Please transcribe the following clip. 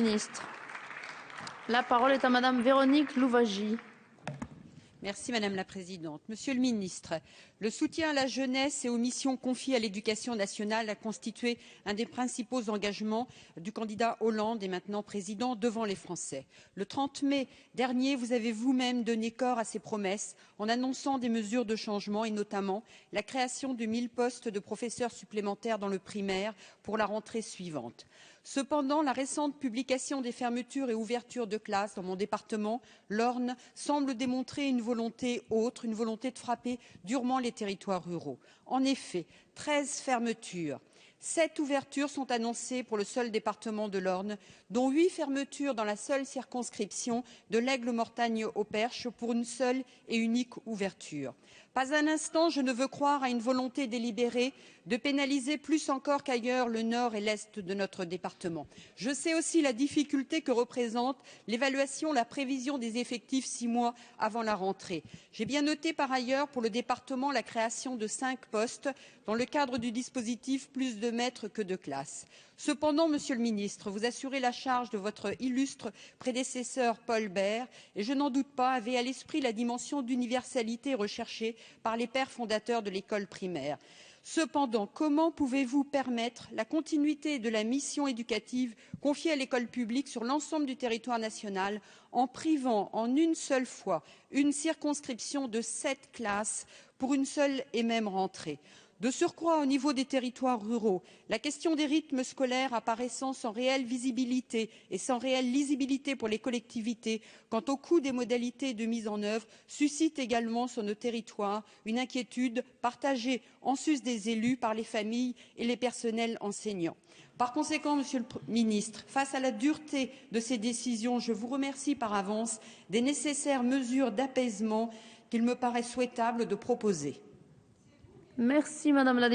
ministre. La parole est à Madame Véronique Louwagie. Merci Madame la Présidente. Monsieur le Ministre, le soutien à la jeunesse et aux missions confiées à l'éducation nationale a constitué un des principaux engagements du candidat Hollande et maintenant président devant les Français. Le 30 mai dernier, vous avez vous-même donné corps à ces promesses en annonçant des mesures de changement et notamment la création de 1000 postes de professeurs supplémentaires dans le primaire pour la rentrée suivante. Cependant, la récente publication des fermetures et ouvertures de classes dans mon département, l'Orne, semble démontrer une volonté autre, une volonté de frapper durement les territoires ruraux. En effet, 13 fermetures, 7 ouvertures sont annoncées pour le seul département de l'Orne, dont 8 fermetures dans la seule circonscription de l'Aigle-Mortagne au Perche pour une seule et unique ouverture. Pas un instant, je ne veux croire à une volonté délibérée de pénaliser plus encore qu'ailleurs le nord et l'est de notre département. Je sais aussi la difficulté que représente l'évaluation, la prévision des effectifs 6 mois avant la rentrée. J'ai bien noté par ailleurs pour le département la création de 5 postes dans le cadre du dispositif plus de maîtres que de classes. Cependant, Monsieur le Ministre, vous assurez la charge de votre illustre prédécesseur Paul Bert et je n'en doute pas, avait à l'esprit la dimension d'universalité recherchée par les pères fondateurs de l'école primaire. Cependant, comment pouvez-vous permettre la continuité de la mission éducative confiée à l'école publique sur l'ensemble du territoire national en privant en une seule fois une circonscription de 7 classes pour une seule et même rentrée? De surcroît, au niveau des territoires ruraux, la question des rythmes scolaires apparaissant sans réelle visibilité et sans réelle lisibilité pour les collectivités quant au coût des modalités de mise en œuvre suscite également sur nos territoires une inquiétude partagée en sus des élus par les familles et les personnels enseignants. Par conséquent, Monsieur le Ministre, face à la dureté de ces décisions, je vous remercie par avance des nécessaires mesures d'apaisement qu'il me paraît souhaitable de proposer. Merci Madame la députée.